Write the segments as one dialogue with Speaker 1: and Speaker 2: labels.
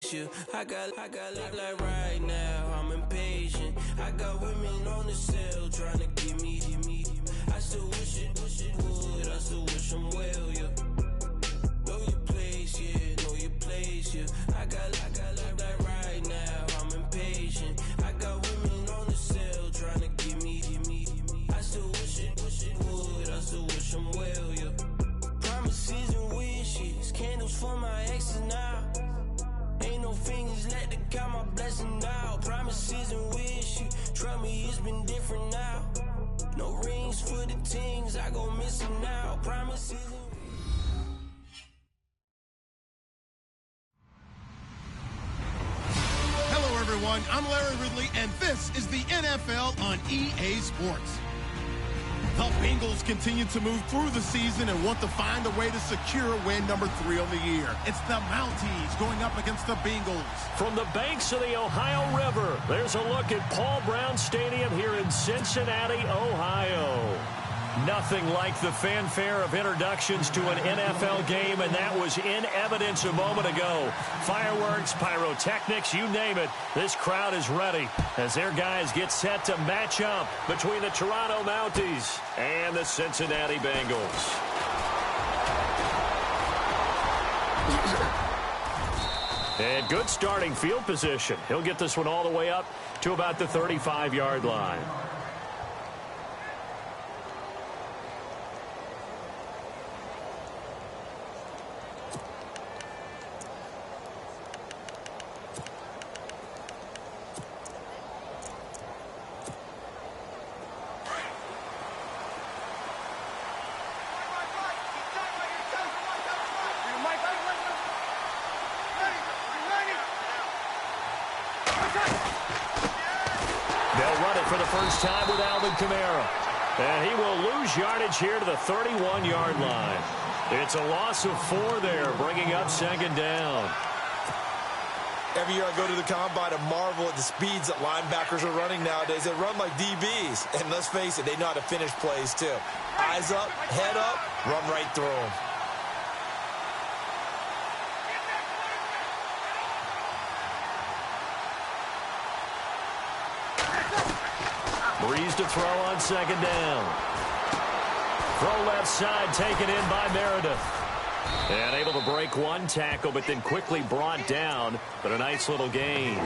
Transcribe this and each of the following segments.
Speaker 1: replace you. I got like right now, I'm impatient. I got women on the cell trying to get me. I still wish it would, I still wish I'm well, yeah. Know your place, yeah, know your place, yeah. I got like right now, I'm impatient. I got women on the cell trying to get me. I still wish it would, I still wish I'm well, yeah. Promises and wishes, candles for my exes now. Ain't no fingers let to count my blessing out. Promises and wishes, trust me, it's been different now. No rings for the things, I gon' miss them now. Promises and
Speaker 2: Hello, everyone. I'm Larry Ridley, and this is the NFL on EA Sports. The Bengals continue to move through the season and want to find a way to secure win number 3 on the year. It's the Mounties going up against the Bengals.
Speaker 3: From the banks of the Ohio River, there's a look at Paul Brown Stadium here in Cincinnati, Ohio. Nothing like the fanfare of introductions to an NFL game, and that was in evidence a moment ago. Fireworks, pyrotechnics, you name it. This crowd is ready as their guys get set to match up between the Toronto Mounties and the Cincinnati Bengals. And good starting field position. He'll get this one all the way up to about the 35-yard line. Time with Alvin Kamara. And he will lose yardage here to the 31-yard line. It's a loss of 4 there, bringing up second down.
Speaker 4: Every year I go to the combine and marvel at the speeds that linebackers are running nowadays. They run like DBs. And let's face it, they know how to finish plays too. Eyes up, head up, run right through them.
Speaker 3: Breeze to throw on second down. Throw left side taken in by Meredith. And able to break one tackle, but then quickly brought down. But a nice little gain.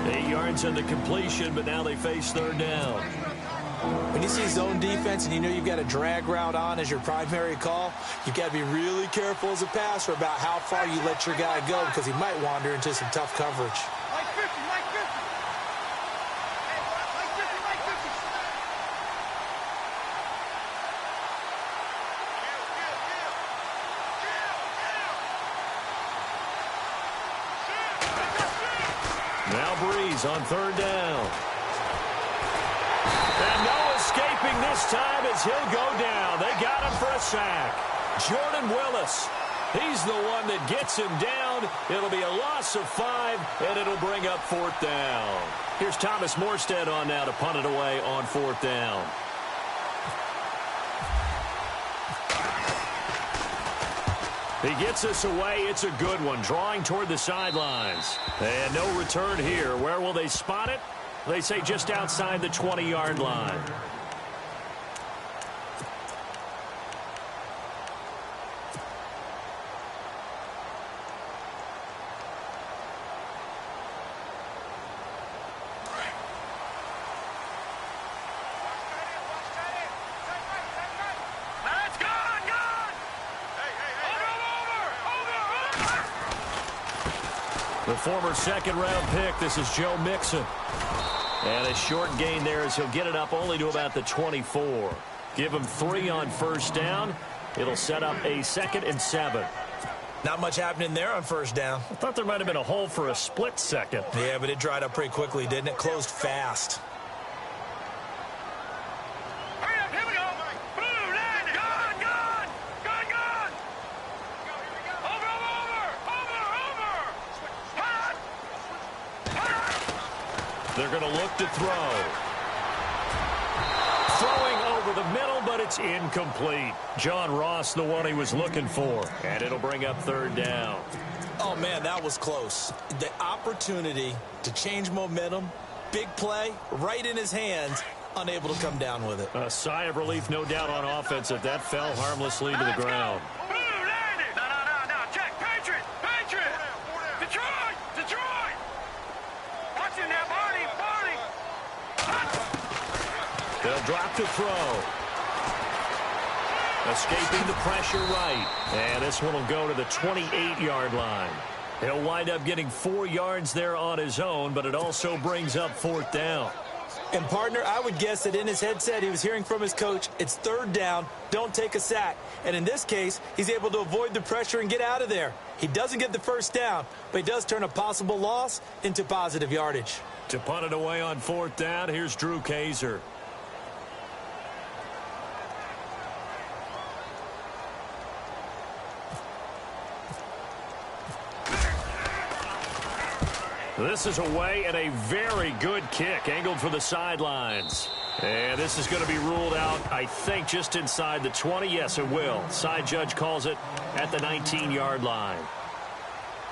Speaker 3: 8 yards on the completion, but now they face third down.
Speaker 4: When you see zone defense and you know you've got a drag route on as your primary call, you've got to be really careful as a passer about how far you let your guy go because he might wander into some tough coverage.
Speaker 3: Now Breeze on third down. And no escaping this time as he'll go down. They got him for a sack. Jordan Willis. He's the one that gets him down. It'll be a loss of 5, and it'll bring up fourth down. Here's Thomas Morstead on now to punt it away on fourth down. He gets us away. It's a good one, drawing toward the sidelines. And no return here. Where will they spot it? They say just outside the 20-yard line. The former second-round pick, this is Joe Mixon. And a short gain there as he'll get it up only to about the 24. Give him 3 on first down. It'll set up a 2nd and 7.
Speaker 4: Not much happening there on first down.
Speaker 3: I thought there might have been a hole for a split second.
Speaker 4: Yeah, but it dried up pretty quickly, didn't it? Closed fast.
Speaker 3: They're going to look to throw. Throwing over the middle, but it's incomplete. John Ross, the one he was looking for. And it'll bring up third down.
Speaker 4: Oh, Oh, man, that was close. The opportunity to change momentum, big play, right in his hands, unable to come down with it.
Speaker 3: A sigh of relief, no doubt, on offense if that fell harmlessly to the ground.
Speaker 5: No, check. Patriot. Detroit. Watch it now, Barney.
Speaker 3: They'll drop to throw. Escaping the pressure right. And this one will go to the 28-yard line. He'll wind up getting 4 yards there on his own, but it also brings up 4th down.
Speaker 4: And, partner, I would guess that in his headset he was hearing from his coach, it's 3rd down, don't take a sack. And in this case, he's able to avoid the pressure and get out of there. He doesn't get the 1st down, but he does turn a possible loss into positive yardage.
Speaker 3: To punt it away on 4th down, here's Drew Kaiser. This is away and a very good kick angled for the sidelines. And this is going to be ruled out, I think, just inside the 20. Yes, it will. Side judge calls it at the 19-yard line.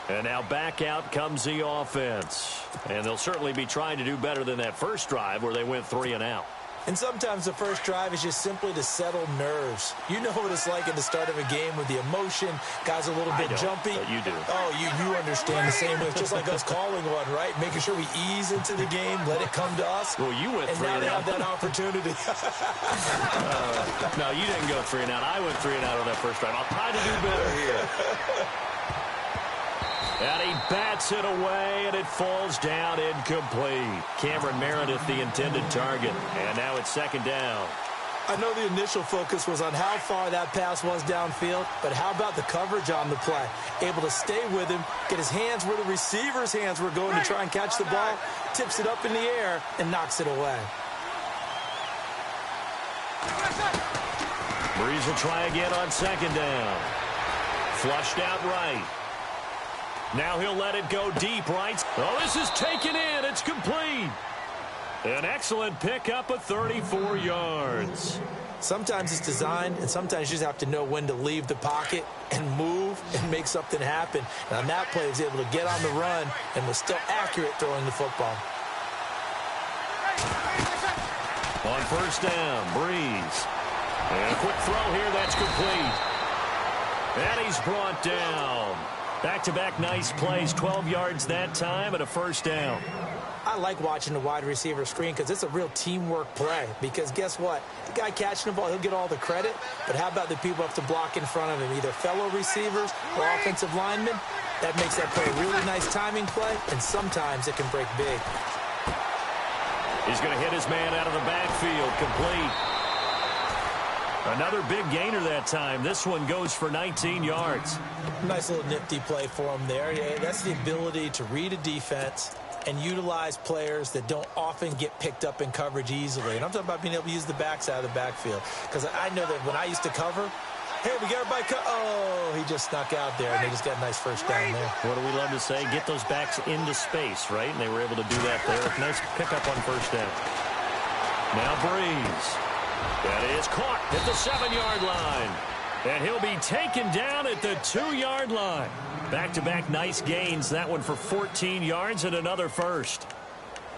Speaker 3: And now back out comes the offense. And they'll certainly be trying to do better than that first drive where they went 3 and out.
Speaker 4: And sometimes the first drive is just simply to settle nerves. You know what it's like at the start of a game with the emotion. Guys a little bit jumpy.
Speaker 3: But you do.
Speaker 4: Oh, you understand the same way. It's just like us calling one, right? Making sure we ease into the game, let it come to us.
Speaker 3: Well, you went 3 and out.
Speaker 4: And now they have that opportunity.
Speaker 3: No, you didn't go 3 and out. I went 3 and out on that first drive. I'll try to do better here. And he bats it away, and it falls down incomplete. Cameron Meredith, the intended target. And now it's 2nd down.
Speaker 4: I know the initial focus was on how far that pass was downfield, but how about the coverage on the play? Able to stay with him, get his hands where the receiver's hands were going to try and catch the ball, tips it up in the air, and knocks it away.
Speaker 3: Breeze will try again on 2nd down. Flushed out right. Now he'll let it go deep right. Oh, this is taken in. It's complete. An excellent pickup of 34 yards.
Speaker 4: Sometimes it's designed, and sometimes you just have to know when to leave the pocket and move and make something happen. And on that play, he was able to get on the run and was still accurate throwing the football.
Speaker 3: On 1st down, Breeze. And a quick throw here. That's complete. And he's brought down. Back-to-back nice plays, 12 yards that time and a 1st down.
Speaker 4: I like watching the wide receiver screen because it's a real teamwork play. Because guess what? The guy catching the ball, he'll get all the credit. But how about the people have to block in front of him, either fellow receivers or offensive linemen? That makes that play a really nice timing play, and sometimes it can break big.
Speaker 3: He's going to hit his man out of the backfield, complete. Another big gainer that time. This one goes for 19 yards.
Speaker 4: Nice little nifty play for him there. Yeah, that's the ability to read a defense and utilize players that don't often get picked up in coverage easily. And I'm talking about being able to use the backside of the backfield. Because I know that when I used to cover, hey, we got everybody oh, he just snuck out there, and they just got a nice 1st down there.
Speaker 3: What do we love to say? Get those backs into space, right? And they were able to do that there. Nice pickup on 1st down. Now Breeze. That is caught at the 7-yard line. And he'll be taken down at the 2-yard line. Back-to-back nice gains. That one for 14 yards and another 1st.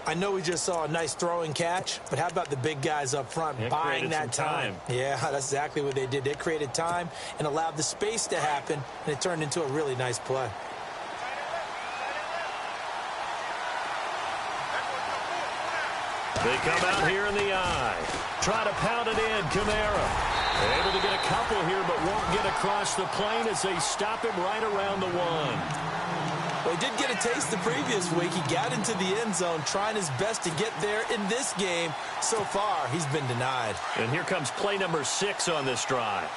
Speaker 4: I know we just saw a nice throwing catch, but how about the big guys up front buying that time? Yeah, that's exactly what they did. They created time and allowed the space to happen, and it turned into a really nice play.
Speaker 3: They come out here in the eye. Try to pound it in. Kamara able to get a couple here, but won't get across the plane as they stop him right around the 1.
Speaker 4: Well, he did get a taste the previous week. He got into the end zone, trying his best to get there in this game. So far, he's been denied.
Speaker 3: And here comes play number 6 on this drive.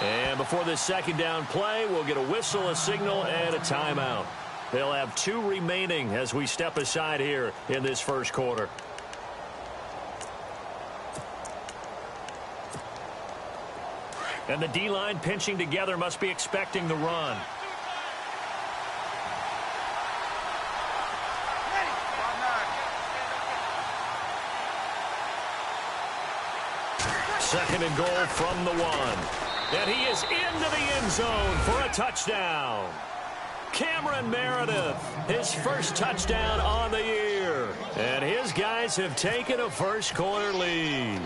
Speaker 3: And before this 2nd down play, we'll get a whistle, a signal, and a timeout. They'll have 2 remaining as we step aside here in this 1st quarter. And the D-line pinching together must be expecting the run. Second and goal from the 1. And he is into the end zone for a touchdown. Cameron Meredith, his first touchdown on the year. And his guys have taken a first-quarter lead.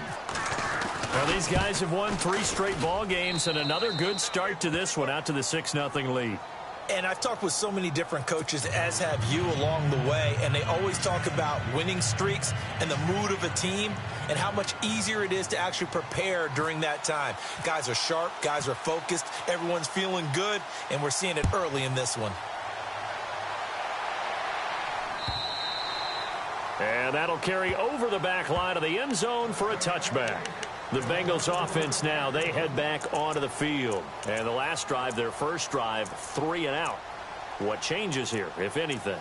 Speaker 3: Well, these guys have won 3 straight ball games and another good start to this one out to the 6-0 lead.
Speaker 4: And I've talked with so many different coaches, as have you, along the way, and they always talk about winning streaks and the mood of a team and how much easier it is to actually prepare during that time. Guys are sharp, guys are focused, everyone's feeling good, and we're seeing it early in this one.
Speaker 3: And that'll carry over the back line of the end zone for a touchback. The Bengals offense now, they head back onto the field. And the last drive, their first drive, 3 and out. What changes here, if anything?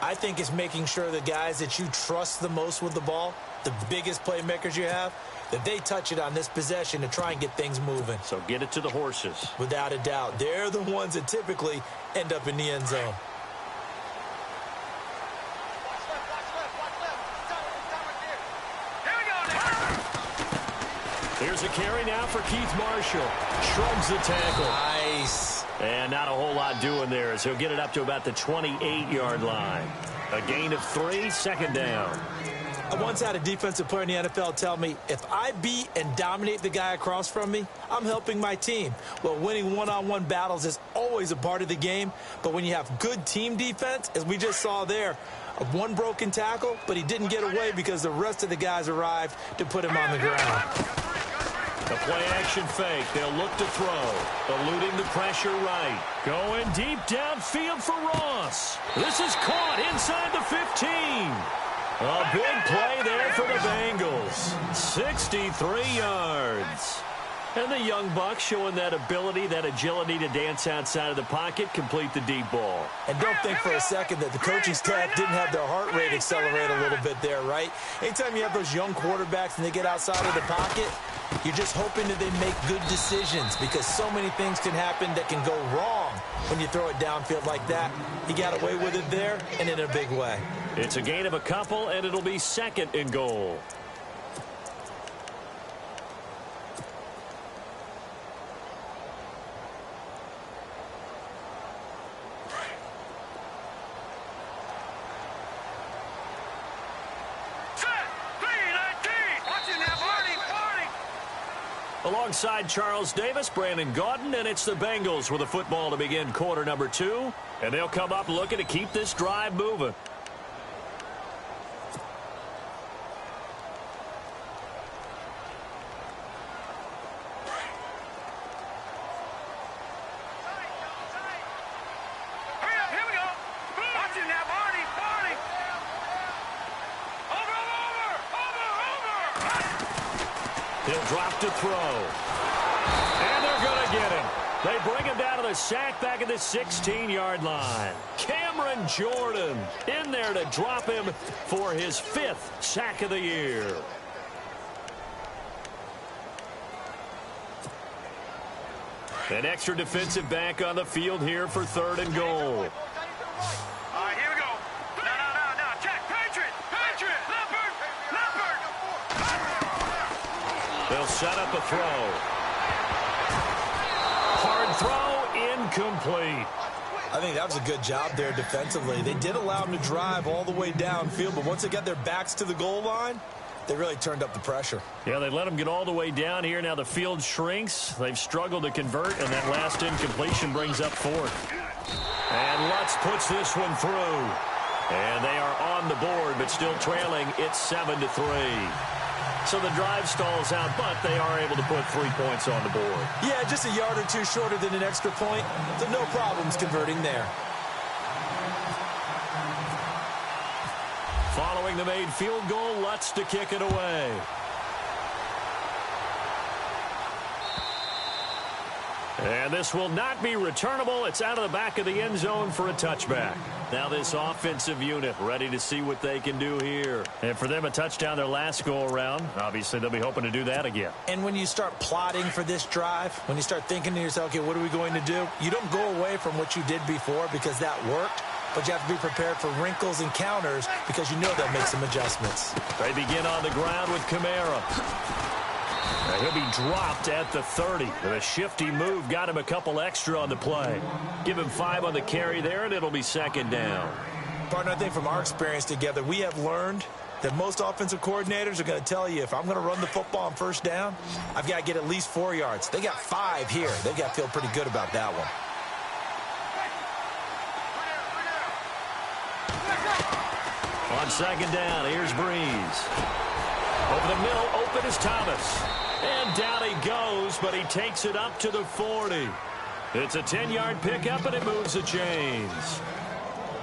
Speaker 4: I think it's making sure the guys that you trust the most with the ball, the biggest playmakers you have, that they touch it on this possession to try and get things moving.
Speaker 3: So get it to the horses.
Speaker 4: Without a doubt. They're the ones that typically end up in the end zone.
Speaker 3: Here's a carry now for Keith Marshall. Shrugs the tackle.
Speaker 4: Nice.
Speaker 3: And not a whole lot doing there as he'll get it up to about the 28-yard line. A gain of 3, second down.
Speaker 4: I once had a defensive player in the NFL tell me, if I beat and dominate the guy across from me, I'm helping my team. Well, winning one-on-one battles is always a part of the game, but when you have good team defense, as we just saw there, one broken tackle, but he didn't get away because the rest of the guys arrived to put him on the ground.
Speaker 3: The play-action fake. They'll look to throw. Eluding the pressure right. Going deep downfield for Ross. This is caught inside the 15. A big play there for the Bengals. 63 yards. And the young buck showing that ability, that agility to dance outside of the pocket, complete the deep ball.
Speaker 4: And don't think for a second that the coaching staff didn't have their heart rate accelerate a little bit there, right? Anytime you have those young quarterbacks and they get outside of the pocket, you're just hoping that they make good decisions because so many things can happen that can go wrong when you throw it downfield like that. He got away with it there and in a big way.
Speaker 3: It's a gain of a couple, and it'll be second and goal. Alongside Charles Davis, Brandon Gaudin, and it's the Bengals with a football to begin quarter number 2. And they'll come up looking to keep this drive moving. He'll drop to throw. And they're going to get him. They bring him down to the sack back at the 16-yard line. Cameron Jordan in there to drop him for his 5th sack of the year. An extra defensive back on the field here for 3rd and goal. They'll set up a throw. Hard throw, incomplete.
Speaker 4: I think that was a good job there defensively. They did allow him to drive all the way downfield, but once they got their backs to the goal line, they really turned up the pressure.
Speaker 3: Yeah, they let him get all the way down here. Now the field shrinks. They've struggled to convert, and that last incompletion brings up 4th. And Lutz puts this one through. And they are on the board, but still trailing. It's 7-3. So the drive stalls out, but they are able to put 3 points on the board.
Speaker 4: Yeah, just a yard or two shorter than an extra point. So no problems converting there.
Speaker 3: Following the made field goal, Lutz to kick it away. And this will not be returnable. It's out of the back of the end zone for a touchback. Now this offensive unit ready to see what they can do here. And for them, a touchdown their last go-around. Obviously, they'll be hoping to do that again.
Speaker 4: And when you start plotting for this drive, when you start thinking to yourself, okay, what are we going to do? You don't go away from what you did before because that worked. But you have to be prepared for wrinkles and counters because you know they'll make some adjustments.
Speaker 3: They begin on the ground with Kamara. Now he'll be dropped at the 30. With a shifty move, got him a couple extra on the play. Give him 5 on the carry there, and it'll be second down.
Speaker 4: Partner, I think from our experience together, we have learned that most offensive coordinators are going to tell you, if I'm going to run the football on first down, I've got to get at least 4 yards. They got 5 here. They've got to feel pretty good about that one.
Speaker 3: On second down, here's Breeze. Over the middle, open is Thomas. And down he goes, but he takes it up to the 40. It's a 10-yard pickup, and it moves the chains.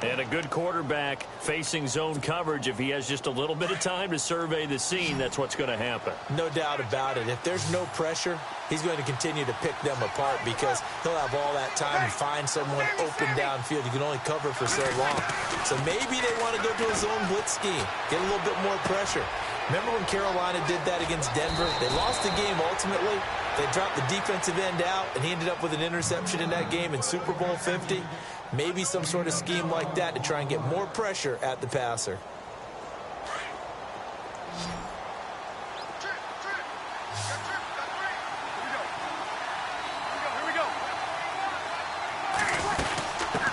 Speaker 3: And a good quarterback facing zone coverage. If he has just a little bit of time to survey the scene, that's what's going to happen.
Speaker 4: No doubt about it. If there's no pressure, he's going to continue to pick them apart because he'll have all that time to find someone open downfield. You can only cover for so long. So maybe they want to go to a zone blitz scheme, get a little bit more pressure. Remember when Carolina did that against Denver? They lost the game ultimately. They dropped the defensive end out, and he ended up with an interception in that game in Super Bowl 50. Maybe some sort of scheme like that to try and get more pressure at the passer.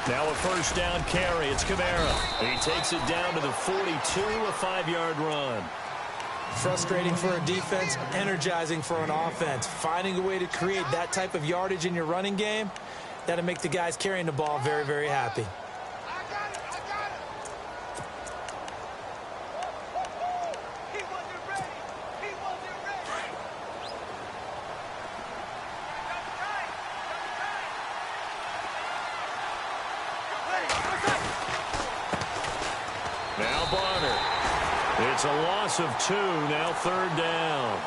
Speaker 3: Now a first down carry. It's Kamara. He takes it down to the 42, a 5-yard run.
Speaker 4: Frustrating for a defense, energizing for an offense. Finding a way to create that type of yardage in your running game, that'll make the guys carrying the ball very, very happy.
Speaker 3: Now Bonner. It's a loss of 2, now third down.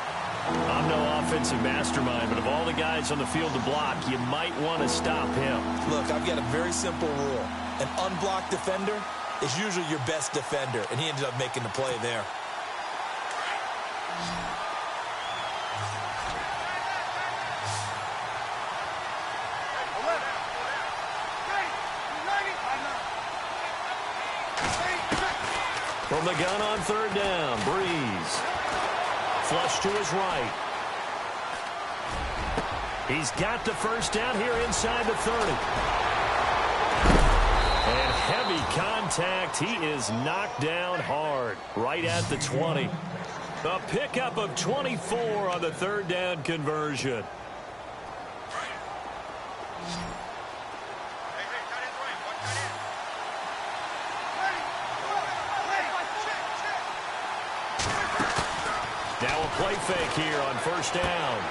Speaker 3: I'm no offensive mastermind, but of all the guys on the field to block, you might want to stop him.
Speaker 4: Look, I've got a very simple rule. An unblocked defender is usually your best defender, and he ended up making the play there.
Speaker 3: From the gun on third down, Breeze. Flush to his right. He's got the first down here inside the 30. And heavy contact. He is knocked down hard right at the 20. A pickup of 24 on the third down conversion. Now a play fake here on first down.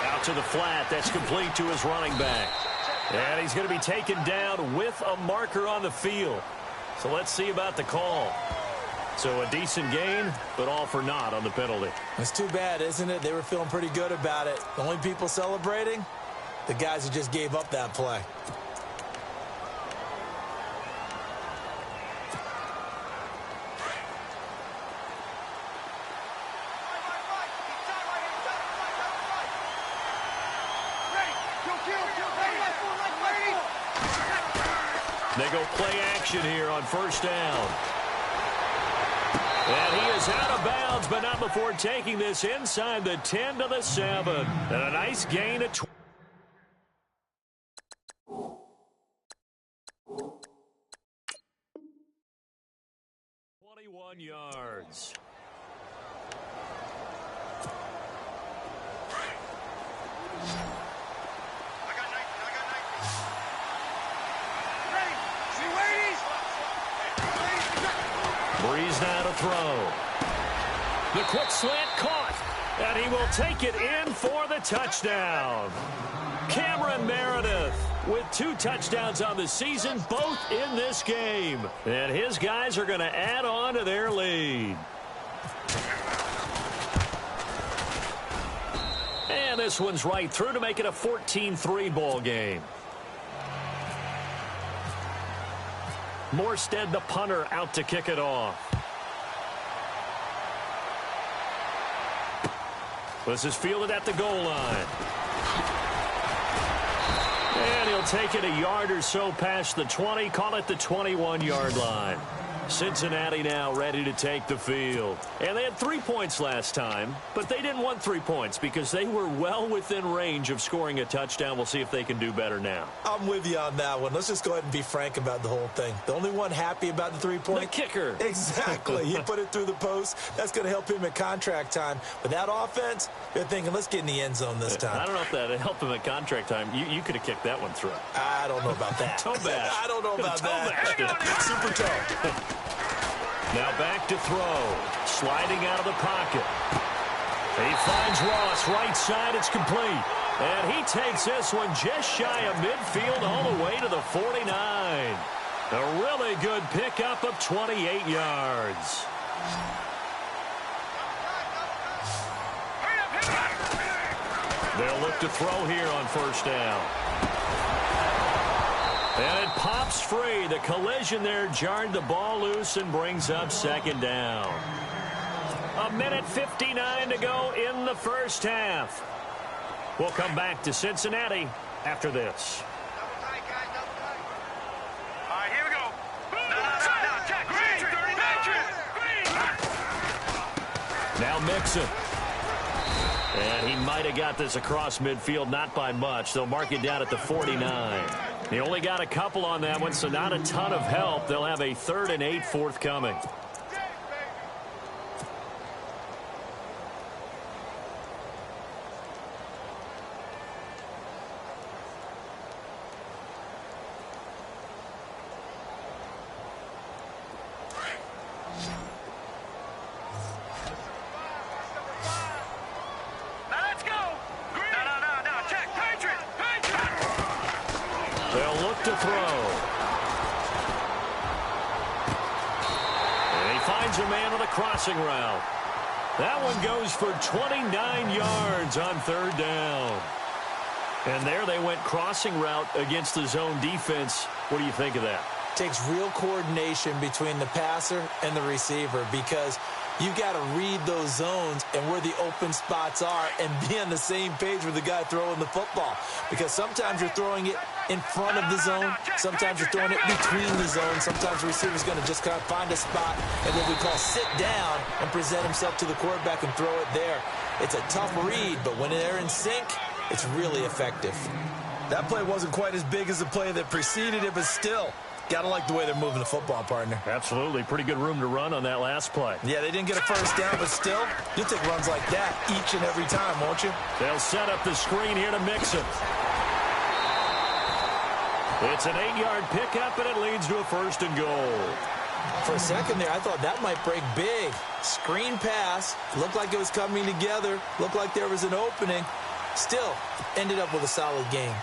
Speaker 3: Out to the flat. That's complete to his running back. And he's going to be taken down with a marker on the field. So let's see about the call. So a decent gain, but all for naught on the penalty.
Speaker 4: It's too bad, isn't it? They were feeling pretty good about it. The only people celebrating, the guys who just gave up that play.
Speaker 3: They go play action here on first down. And he is out of bounds, but not before taking this inside the 10 to the 7. And a nice gain of 21 yards. Breeze now to throw. The quick slant caught, and he will take it in for the touchdown. Cameron Meredith with 2 touchdowns on the season, both in this game. And his guys are going to add on to their lead. And And this one's right through to make it a 14-3 ball game. Morstead, the punter, out to kick it off. This is fielded at the goal line. And he'll take it a yard or so past the 20, call it the 21-yard line. Cincinnati now ready to take the field. And they had 3 points last time, but they didn't want 3 points because they were well within range of scoring a touchdown. We'll see if they can do better now.
Speaker 4: I'm with you on that one. Let's just go ahead and be frank about the whole thing. The only one happy about the 3-point?
Speaker 3: The kicker.
Speaker 4: Exactly. He put it through the post. That's going to help him at contract time. With that offense, you're thinking, let's get in the end zone this time.
Speaker 3: I don't know if that helped him at contract time. You could have kicked that one through.
Speaker 4: I don't know about that.
Speaker 3: Toe bash.
Speaker 4: I don't know about that. Super toe.
Speaker 3: Now back to throw. Sliding out of the pocket. He finds Ross right side. It's complete. And he takes this one just shy of midfield all the way to the 49. A really good pickup of 28 yards. They'll look to throw here on first down. And it pops free. The collision there jarred the ball loose and brings up second down. 1:59 to go in the first half. We'll come back to Cincinnati after this.
Speaker 5: All right, here we go. No, check.
Speaker 3: Now Mixon. And he might have got this across midfield, not by much. They'll mark it down at the 49. He only got a couple on that one, so not a ton of help. They'll have a 3rd and 8 forthcoming. To throw. And he finds a man on the crossing route. That one goes for 29 yards on 3rd down. And there they went crossing route against the zone defense. What do you think of that?
Speaker 4: Takes real coordination between the passer and the receiver because you got to read those zones and where the open spots are and be on the same page with the guy throwing the football. Because sometimes you're throwing it in front of the zone. Sometimes you're throwing it between the zones. Sometimes the receiver's going to just kind of find a spot and what we call sit down and present himself to the quarterback and throw it there. It's a tough read, but when they're in sync, it's really effective. That play wasn't quite as big as the play that preceded it, but still, gotta like the way they're moving the football, partner.
Speaker 3: Absolutely. Pretty good room to run on that last play.
Speaker 4: Yeah, they didn't get a first down, but still, you'll take runs like that each and every time, won't you?
Speaker 3: They'll set up the screen here to Mixon. It's an 8-yard pickup, and it leads to a 1st and goal.
Speaker 4: For a second there, I thought that might break big. Screen pass. Looked like it was coming together. Looked like there was an opening. Still, ended up with a solid game.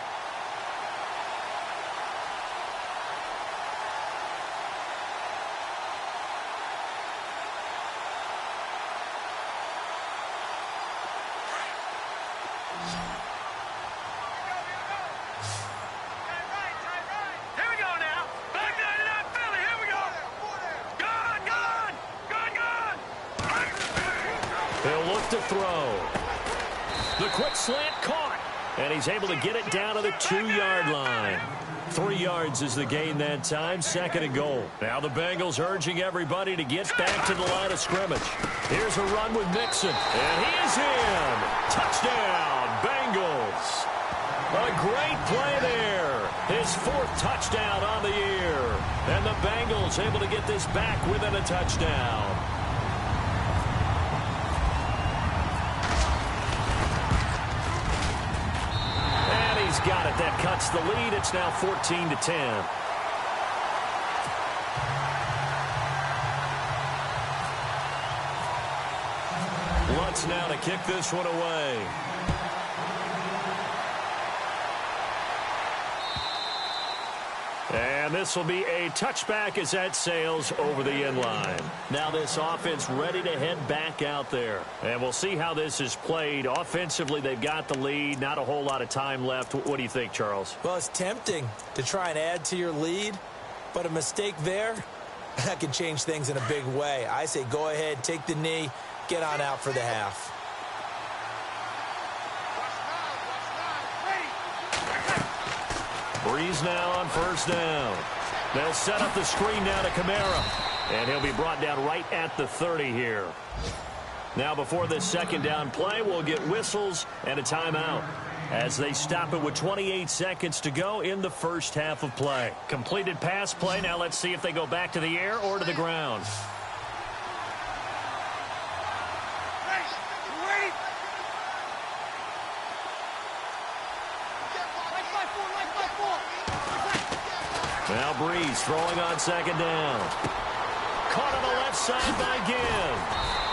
Speaker 3: They'll look to throw. The quick slant caught. And he's able to get it down to the 2-yard line. 3 yards is the gain that time. 2nd and goal. Now the Bengals urging everybody to get back to the line of scrimmage. Here's a run with Mixon. And he is in. Touchdown, Bengals. A great play there. His 4th touchdown on the year. And the Bengals able to get this back within a touchdown. Got it. That cuts the lead. It's now 14-10. Lutz now to kick this one away. And And this will be a touchback as that sails over the end line. Now this offense ready to head back out there. And we'll see how this is played. Offensively, they've got the lead. Not a whole lot of time left. What do you think, Charles?
Speaker 4: Well, it's tempting to try and add to your lead, but a mistake there, that can change things in a big way. I say go ahead, take the knee, get on out for the half.
Speaker 3: Breeze now on first down. They'll set up the screen now to Kamara. And he'll be brought down right at the 30 here. Now before this second down play, we'll get whistles and a timeout as they stop it with 28 seconds to go in the first half of play. Completed pass play. Now let's see if they go back to the air or to the ground. Now Breeze throwing on second down. Caught on the left side by Gibb.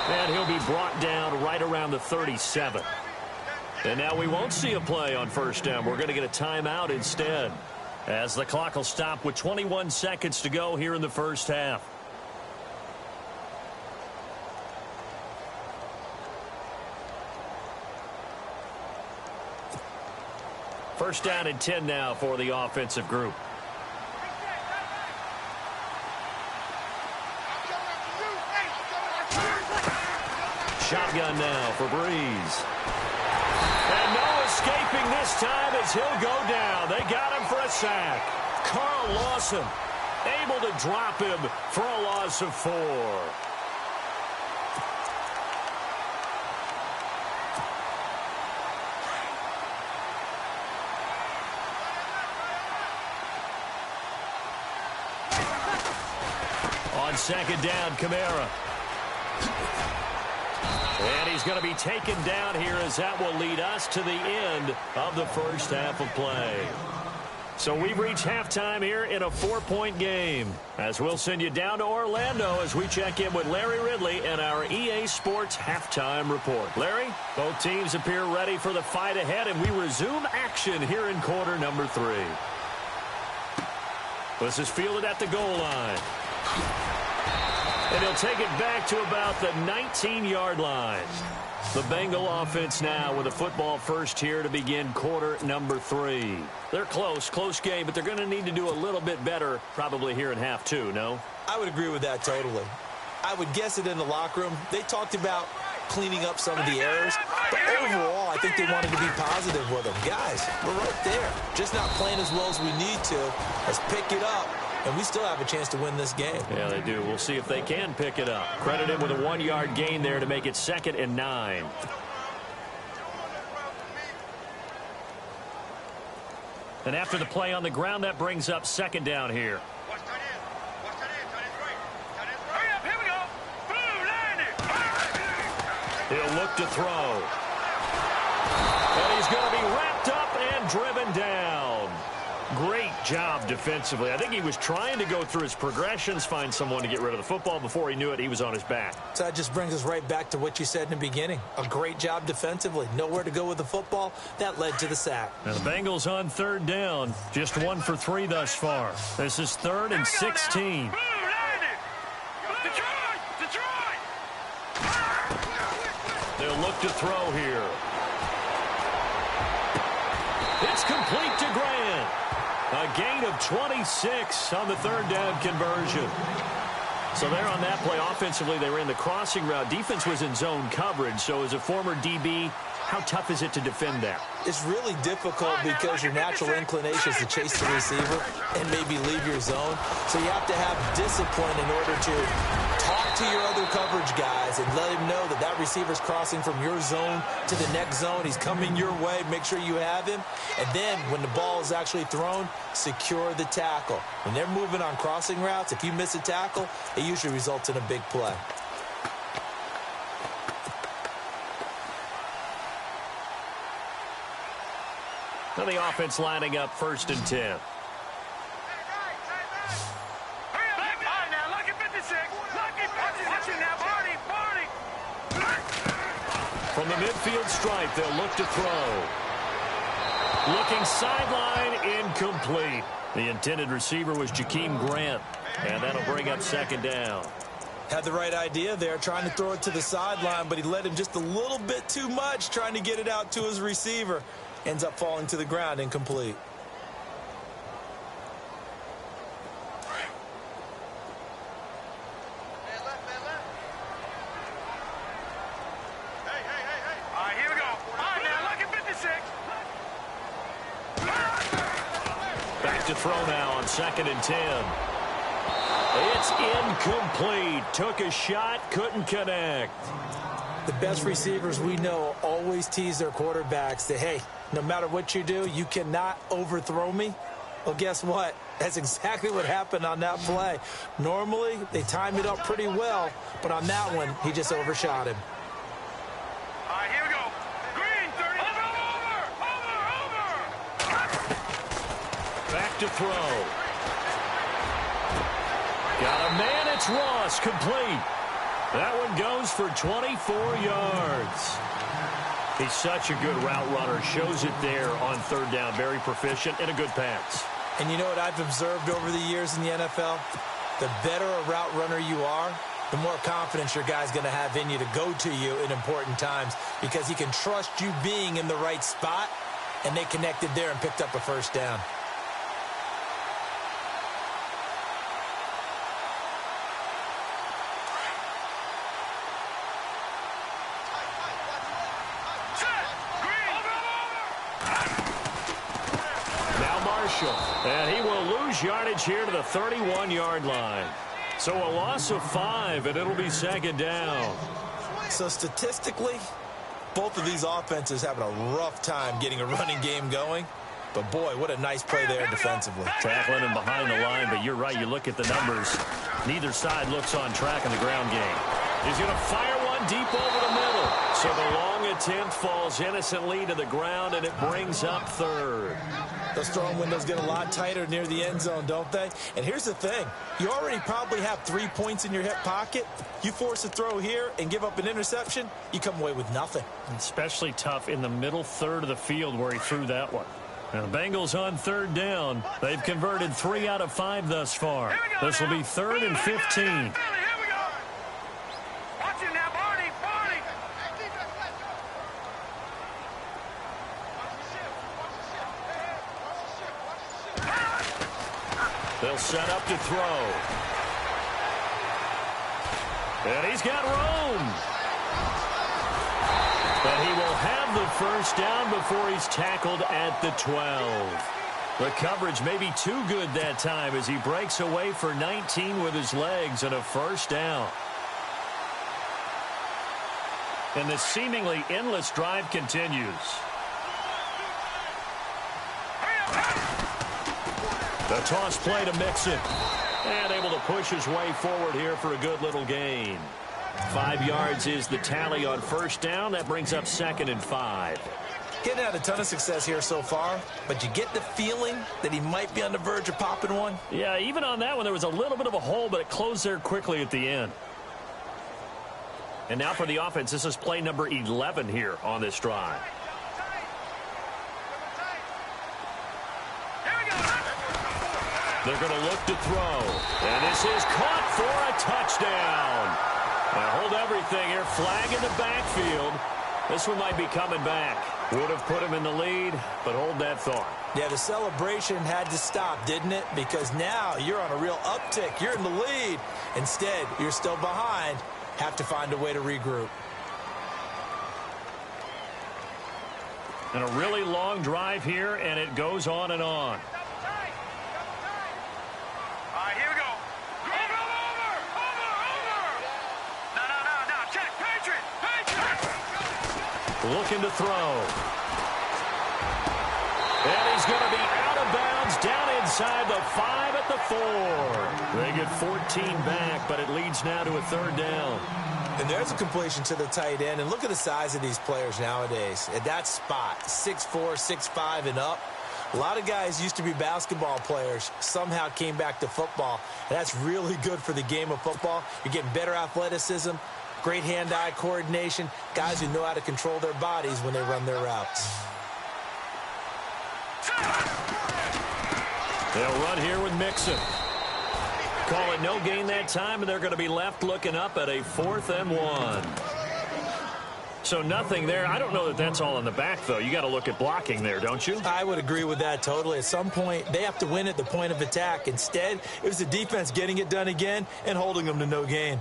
Speaker 3: And he'll be brought down right around the 37. And now we won't see a play on first down. We're going to get a timeout instead, as the clock will stop with 21 seconds to go here in the first half. First down and 10 now for the offensive group. Shotgun now for Breeze. And no escaping this time as he'll go down. They got him for a sack. Carl Lawson able to drop him for a loss of 4. On second down, Kamara. And he's going to be taken down here as that will lead us to the end of the first half of play. So we've reached halftime here in a 4-point game, as we'll send you down to Orlando as we check in with Larry Ridley and our EA Sports halftime report. Larry, both teams appear ready for the fight ahead, and we resume action here in quarter number 3. This is fielded at the goal line. And he'll take it back to about the 19-yard line. The Bengal offense now with a football first here to begin quarter number 3. They're close game, but they're going to need to do a little bit better probably here in half 2, no?
Speaker 4: I would agree with that totally. I would guess it in the locker room. They talked about cleaning up some of the errors, but overall, I think they wanted to be positive with them. Guys, we're right there. Just not playing as well as we need to. Let's pick it up. And we still have a chance to win this game.
Speaker 3: Yeah, they do. We'll see if they can pick it up. Credit him with a 1-yard gain there to make it 2nd and 9. And after the play on the ground, that brings up second down here. He'll look to throw. And he's going to be wrapped up and driven down. Great job defensively. I think he was trying to go through his progressions, find someone to get rid of the football. Before he knew it, he was on his back.
Speaker 4: So that just brings us right back to what you said in the beginning. A great job defensively. Nowhere to go with the football. That led to the sack.
Speaker 3: Now the Bengals on third down. Just 1 for 3 thus far. This is 3rd and 16. They'll look to throw here. It's complete to Grant. A gain of 26 on the third down conversion. So there on that play, offensively, they ran the crossing route. Defense was in zone coverage. So as a former DB, how tough is it to defend that?
Speaker 4: It's really difficult because your natural inclination is to chase the receiver and maybe leave your zone. So you have to have discipline in order to talk to your other coverage guys and let him know that that receiver's crossing from your zone to the next zone. He's coming your way. Make sure you have him. And then when the ball is actually thrown, secure the tackle. When they're moving on crossing routes, if you miss a tackle, it usually results in a big play.
Speaker 3: Now the offense lining up 1st and 10. From the midfield stripe, they'll look to throw. Looking sideline, incomplete. The intended receiver was Jakeem Grant, and that'll bring up second down.
Speaker 4: Had the right idea there, trying to throw it to the sideline, but he led him just a little bit too much, trying to get it out to his receiver. Ends up falling to the ground, incomplete.
Speaker 3: To throw now on 2nd and 10. It's incomplete. Took a shot, couldn't connect.
Speaker 4: The best receivers we know always tease their quarterbacks that, hey, no matter what you do, you cannot overthrow me. Well, guess what? That's exactly what happened on that play. Normally, they timed it up pretty well, but on that one, he just overshot him.
Speaker 5: Here we go. Green, 30.
Speaker 3: Back to throw. Got a man, it's Ross, complete. That one goes for 24 yards. He's such a good route runner. Shows it there on 3rd down. Very proficient and a good pass.
Speaker 4: And you know what I've observed over the years in the NFL? The better a route runner you are, the more confidence your guy's going to have in you to go to you in important times because he can trust you being in the right spot, and they connected there and picked up a 1st down.
Speaker 3: And he will lose yardage here to the 31-yard line. So a loss of 5, and it'll be 2nd down.
Speaker 4: So statistically, both of these offenses having a rough time getting a running game going. But, boy, what a nice play there defensively.
Speaker 3: Tackling him behind the line, but you're right. You look at the numbers. Neither side looks on track in the ground game. He's going to fire one deep over the middle. So the long attempt falls innocently to the ground, and it brings up 3rd.
Speaker 4: Those throwing windows get a lot tighter near the end zone, don't they? And here's the thing. You already probably have 3 points in your hip pocket. You force a throw here and give up an interception, you come away with nothing.
Speaker 3: Especially tough in the middle third of the field where he threw that one. Now the Bengals on 3rd down. They've converted 3 out of 5 thus far. This will be 3rd and 15. They'll set up to throw. And he's got room. But he will have the 1st down before he's tackled at the 12. The coverage may be too good that time as he breaks away for 19 with his legs and a 1st down. And the seemingly endless drive continues. The toss play to Mixon. And able to push his way forward here for a good little gain. 5 yards is the tally on 1st down. That brings up 2nd and 5.
Speaker 4: Getting had a ton of success here so far, but you get the feeling that he might be on the verge of popping one.
Speaker 3: Yeah, even on that one, there was a little bit of a hole, but it closed there quickly at the end. And now for the offense, this is play number 11 here on this drive. They're going to look to throw. And this is caught for a touchdown. Now hold everything here. Flag in the backfield. This one might be coming back. Would have put him in the lead, but hold that thought.
Speaker 4: Yeah, the celebration had to stop, didn't it? Because now you're on a real uptick. You're in the lead. Instead, you're still behind. Have to find a way to regroup.
Speaker 3: And a really long drive here, and it goes on and on. Looking to throw. And he's going to be out of bounds down inside the 5 at the 4. They get 14 back, but it leads now to a 3rd down.
Speaker 4: And there's a completion to the tight end. And look at the size of these players nowadays. At that spot, 6'4", 6'5", and up. A lot of guys used to be basketball players, somehow came back to football. And that's really good for the game of football. You're getting better athleticism, great hand-eye coordination, guys who know how to control their bodies when they run their routes.
Speaker 3: They'll run here with Mixon. Call it no gain that time, and they're going to be left looking up at a 4th and 1. So nothing there. I don't know that that's all in the back, though. You got to look at blocking there, don't you?
Speaker 4: I would agree with that totally. At some point, they have to win at the point of attack. Instead, it was the defense getting it done again and holding them to no gain.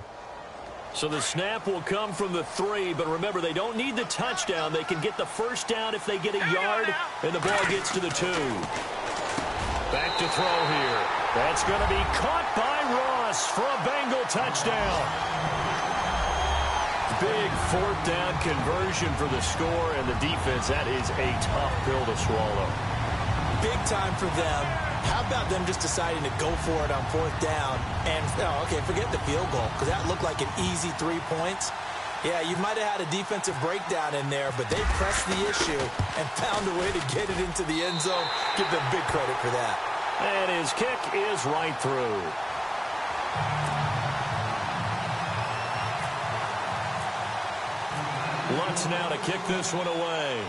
Speaker 3: So the snap will come from the 3, but remember, they don't need the touchdown. They can get the first down if they get a yard, and the ball gets to the 2. Back to throw here. That's going to be caught by Ross for a Bengal touchdown. Big 4th down conversion for the score, and the defense, that is a tough pill to swallow.
Speaker 4: Big time for them. How about them just deciding to go for it on 4th down? And, okay, forget the field goal, because that looked like an easy 3 points. Yeah, you might have had a defensive breakdown in there, but they pressed the issue and found a way to get it into the end zone. Give them big credit for that.
Speaker 3: And his kick is right through. Lutz now to kick this one away.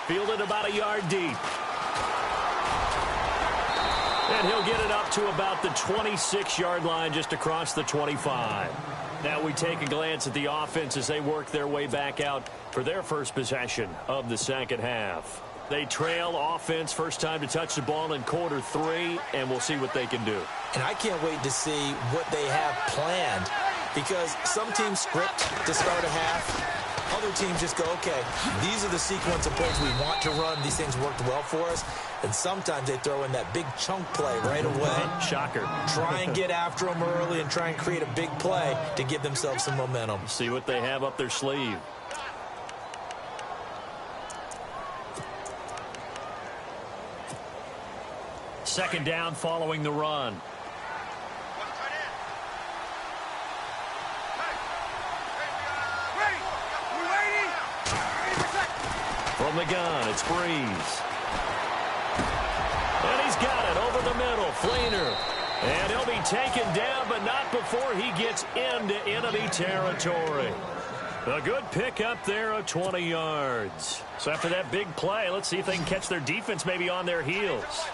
Speaker 3: Fielded about a yard deep. And he'll get it up to about the 26-yard line, just across the 25. Now we take a glance at the offense as they work their way back out for their first possession of the second half. They trail offense, first time to touch the ball in quarter 3, and we'll see what they can do.
Speaker 4: And I can't wait to see what they have planned, because some teams script to start a half. Other teams just go, okay, these are the sequence of plays we want to run. These things worked well for us. And sometimes they throw in that big chunk play right away.
Speaker 3: Shocker.
Speaker 4: Try and get after them early and try and create a big play to give themselves some momentum.
Speaker 3: See what they have up their sleeve. Second down following the run. From the gun, it's Breeze. And he's got it over the middle. Fleener. And he'll be taken down, but not before he gets into enemy territory. A good pick up there of 20 yards. So after that big play, let's see if they can catch their defense maybe on their heels.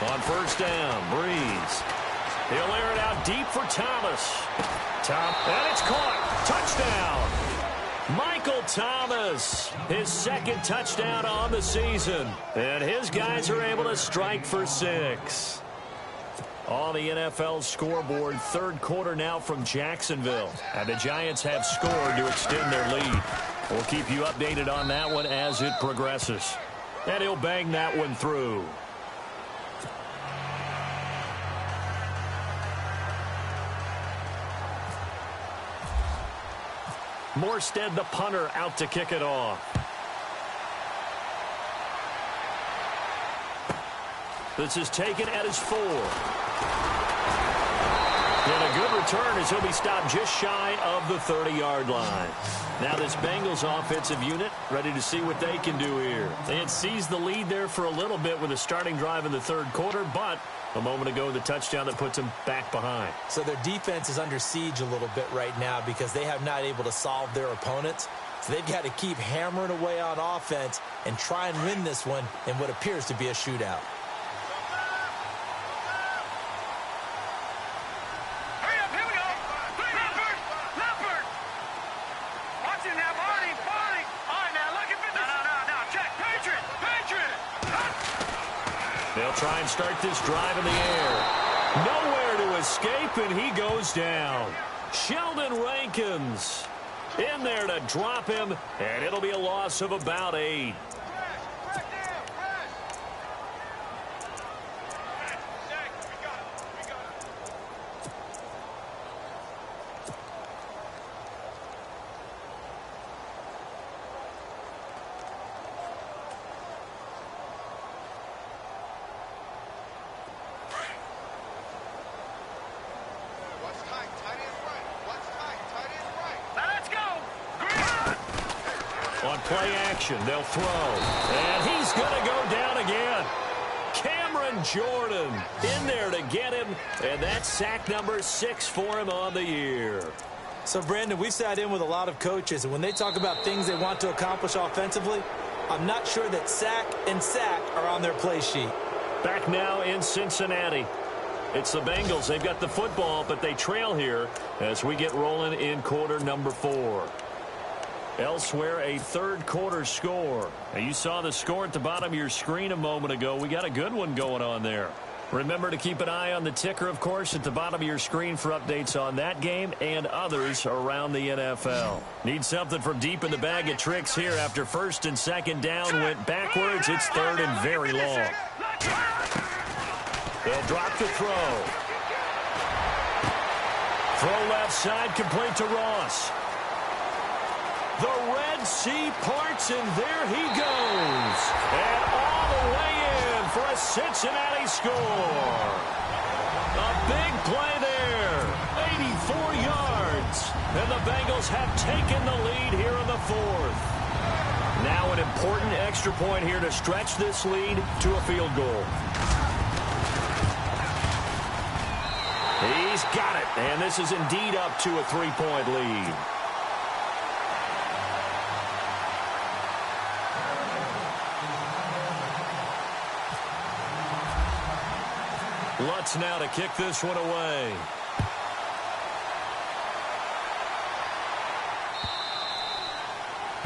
Speaker 3: On first down, Breeze. He'll air it out deep for Thomas. And it's caught. Touchdown. Michael Thomas, his second touchdown on the season. And his guys are able to strike for 6. On the NFL scoreboard, third quarter now from Jacksonville. And the Giants have scored to extend their lead. We'll keep you updated on that one as it progresses. And he'll bang that one through. Morstead, the punter, out to kick it off. This is taken at his 4. And a good return as he'll be stopped just shy of the 30-yard line. Now this Bengals offensive unit ready to see what they can do here. They had seized the lead there for a little bit with a starting drive in the third quarter, but a moment ago the touchdown that puts them back behind.
Speaker 4: So their defense is under siege a little bit right now because they have not able to solve their opponents. So they've got to keep hammering away on offense and try and win this one in what appears to be a shootout.
Speaker 3: They'll try and start this drive in the air. Nowhere to escape, and he goes down. Sheldon Rankins in there to drop him, and it'll be a loss of about 8. On play action, they'll throw. And he's going to go down again. Cameron Jordan in there to get him, and that's sack number 6 for him on the year.
Speaker 4: So, Brandon, we've sat in with a lot of coaches, and when they talk about things they want to accomplish offensively, I'm not sure that sack and sack are on their play sheet.
Speaker 3: Back now in Cincinnati. It's the Bengals. They've got the football, but they trail here as we get rolling in quarter number 4. Elsewhere, a third quarter score. Now, you saw the score at the bottom of your screen a moment ago. We got a good one going on there. Remember to keep an eye on the ticker, of course, at the bottom of your screen for updates on that game and others around the NFL. Need something from deep in the bag of tricks here after first and second down went backwards. It's third and very long. They'll drop the throw. Throw left side, complete to Ross. The Red Sea parts, and there he goes. And all the way in for a Cincinnati score. A big play there. 84 yards. And the Bengals have taken the lead here in the 4th. Now an important extra point here to stretch this lead to a field goal. He's got it, and this is indeed up to a 3-point lead. Lutz now to kick this one away.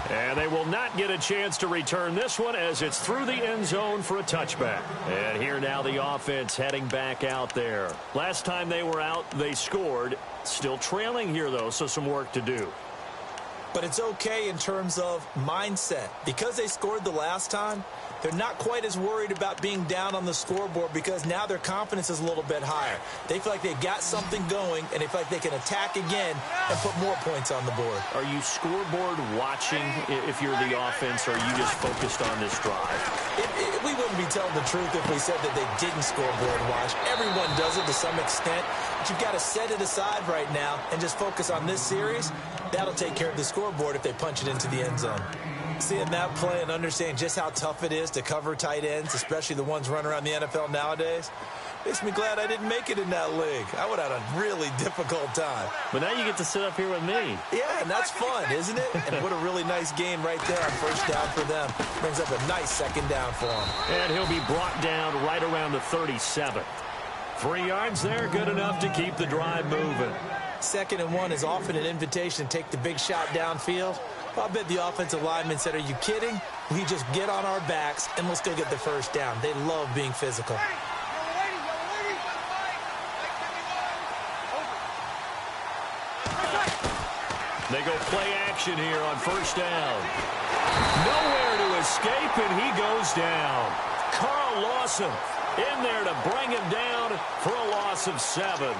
Speaker 3: And they will not get a chance to return this one as it's through the end zone for a touchback. And here now the offense heading back out there. Last time they were out, they scored. Still trailing here, though, so some work to do.
Speaker 4: But it's okay in terms of mindset. Because they scored the last time, they're not quite as worried about being down on the scoreboard because now their confidence is a little bit higher. They feel like they've got something going, and they feel like they can attack again and put more points on the board.
Speaker 3: Are you scoreboard watching if you're the offense, or are you just focused on this drive?
Speaker 4: We wouldn't be telling the truth if we said that they didn't scoreboard watch. Everyone does it to some extent, but you've got to set it aside right now and just focus on this series. That'll take care of the scoreboard if they punch it into the end zone. Seeing that play and understanding just how tough it is to cover tight ends, especially the ones running around the NFL nowadays, makes me glad I didn't make it in that league. I would have had a really difficult time.
Speaker 3: But now you get to sit up here with me.
Speaker 4: Yeah, and that's fun, isn't it? And what a really nice game right there on first down for them. Brings up a nice second down for them.
Speaker 3: And he'll be brought down right around the 37. 3 yards there, good enough to keep the drive moving.
Speaker 4: 2nd and 1 is often an invitation to take the big shot downfield. Well, I bet the offensive lineman said, are you kidding? We just get on our backs and let's go get the first down. They love being physical.
Speaker 3: They go play action here on first down. Nowhere to escape, and he goes down. Carl Lawson in there to bring him down for a loss of 7.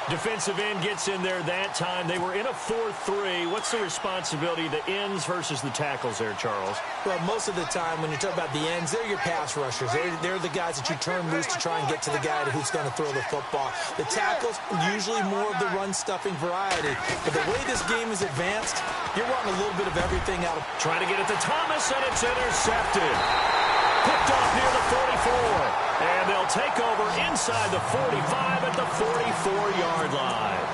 Speaker 3: Defensive end gets in there that time. They were in a 4-3. What's the responsibility of the ends versus the tackles there, Charles?
Speaker 4: Well, most of the time when you talk about the ends, they're your pass rushers. They're the guys that you turn loose to try and get to the guy who's going to throw the football. The tackles, usually more of the run-stuffing variety. But the way this game is advanced, you're wanting a little bit of everything out of...
Speaker 3: Trying to get it to Thomas, and it's intercepted. Picked off near the 44. And they'll take over inside the 45 at the 44-yard line.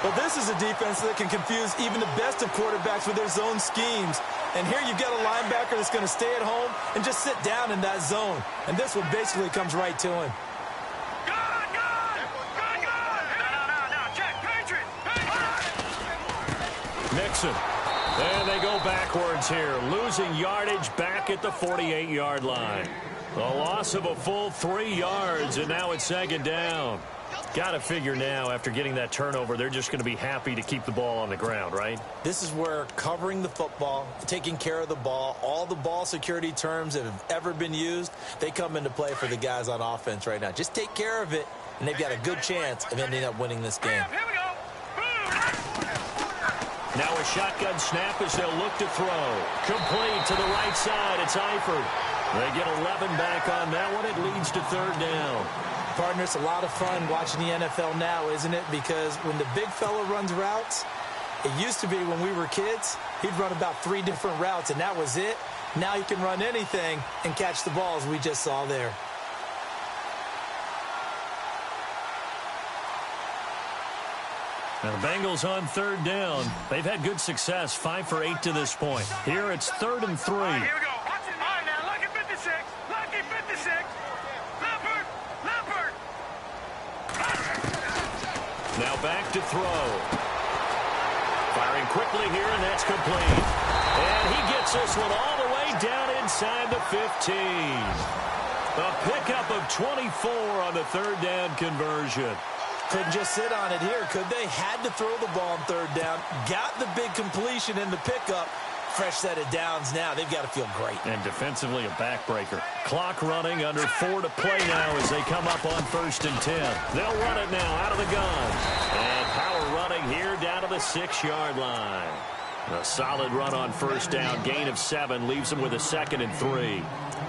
Speaker 4: But this is a defense that can confuse even the best of quarterbacks with their zone schemes. And here you've got a linebacker that's going to stay at home and just sit down in that zone. And this one basically comes right to him.
Speaker 3: Nixon. And they go backwards here, losing yardage back at the 48-yard line. A loss of a full 3 yards, and now it's 2nd down. Got to figure now, after getting that turnover, they're just going to be happy to keep the ball on the ground, right?
Speaker 4: This is where covering the football, taking care of the ball, all the ball security terms that have ever been used, they come into play for the guys on offense right now. Just take care of it, and they've got a good chance of ending up winning this game.
Speaker 3: Now a shotgun snap as they'll look to throw. Complete to the right side. It's Eifert. They get 11 back on that one. It leads to 3rd down.
Speaker 4: Partner, it's a lot of fun watching the NFL now, isn't it? Because when the big fella runs routes, it used to be when we were kids, he'd run about 3 different routes, and that was it. Now he can run anything and catch the balls we just saw there.
Speaker 3: Now the Bengals on third down. They've had good success, 5 for 8 to this point. Here it's 3rd and 3.
Speaker 5: All right, here we go. All right, now, lucky 56. Lucky 56. Leopard. Leopard.
Speaker 3: Now back to throw. Firing quickly here, and that's complete. And he gets this one all the way down inside the 15. A pickup of 24 on the third down conversion.
Speaker 4: Couldn't just sit on it here, could they? Had to throw the ball on third down. Got the big completion in the pickup. Fresh set of downs now. They've got to feel great.
Speaker 3: And defensively a backbreaker. Clock running, under 4 to play now as they come up on 1st and 10. They'll run it now out of the gun. And power running here down to the 6-yard line. A solid run on 1st down. Gain of 7 leaves them with a 2nd and 3.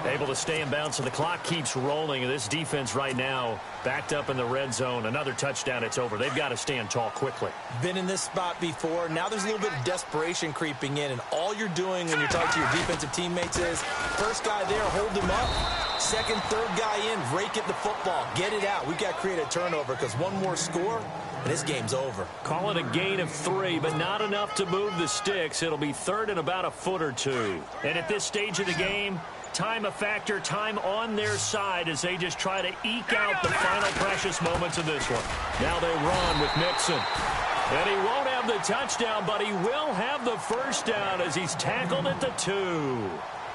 Speaker 3: Able to stay in bounds, so the clock keeps rolling. And this defense right now backed up in the red zone. Another touchdown, it's over. They've got to stand tall quickly.
Speaker 4: Been in this spot before. Now there's a little bit of desperation creeping in. And all you're doing when you're talking to your defensive teammates is, first guy there, hold him up. Second, third guy in, rake at the football. Get it out. We've got to create a turnover because one more score, and this game's over.
Speaker 3: Call it a gain of 3, but not enough to move the sticks. It'll be 3rd and about a foot or 2. And at this stage of the game, time a factor, time on their side as they just try to eke out the final precious moments of this one. Now they run with Mixon. And he won't have the touchdown, but he will have the first down as he's tackled at the 2.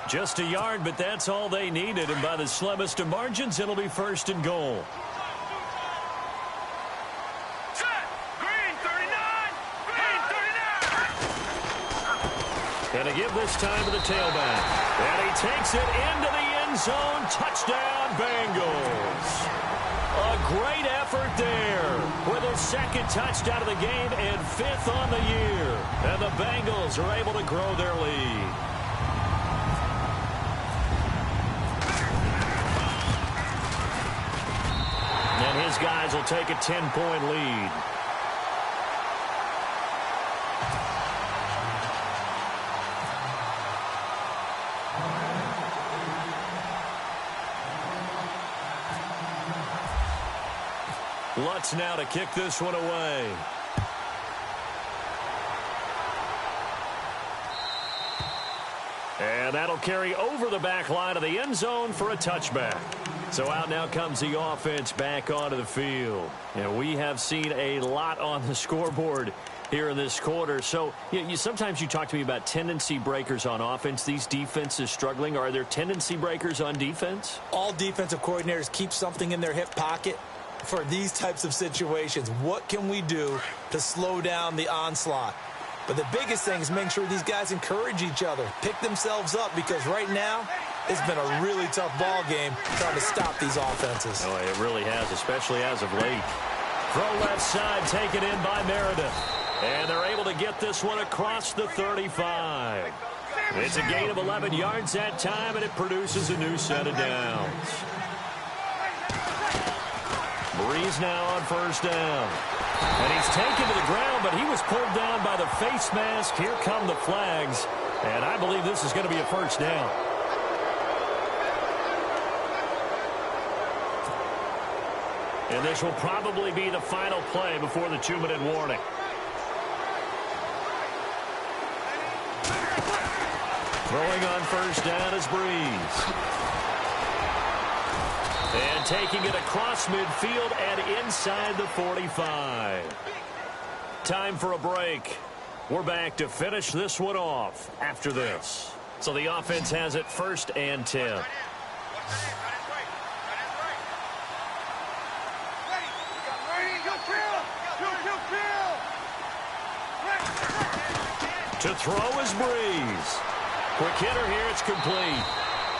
Speaker 3: Just a yard, but that's all they needed. And by the slimmest of margins, it'll be 1st and goal. And a give this time to the tailback. And he takes it into the end zone. Touchdown, Bengals. A great effort there with his 2nd touchdown of the game and 5th on the year. And the Bengals are able to grow their lead. And his guys will take a 10-point lead. Lutz now to kick this one away. And that'll carry over the back line of the end zone for a touchback. So out now comes the offense back onto the field. And we have seen a lot on the scoreboard here in this quarter. So sometimes you talk to me about tendency breakers on offense. These defenses struggling. Are there tendency breakers on defense?
Speaker 4: All defensive coordinators keep something in their hip pocket for these types of situations. What can we do to slow down the onslaught? But the biggest thing is making sure these guys encourage each other, pick themselves up, because right now it's been a really tough ball game trying to stop these offenses.
Speaker 3: Oh, it really has, especially as of late. Throw left side taken in by Meredith. And they're able to get this one across the 35. It's a gain of 11 yards that time, and it produces a new set of downs. Breeze now on 1st down. And he's taken to the ground, but he was pulled down by the face mask. Here come the flags. And I believe this is going to be a 1st down. And this will probably be the final play before the 2-minute warning. Throwing on 1st down is Breeze. And taking it across midfield and inside the 45. Time for a break. We're back to finish this one off after this. So the offense has it 1st and 10. To throw is Breeze. Quick hitter here, it's complete.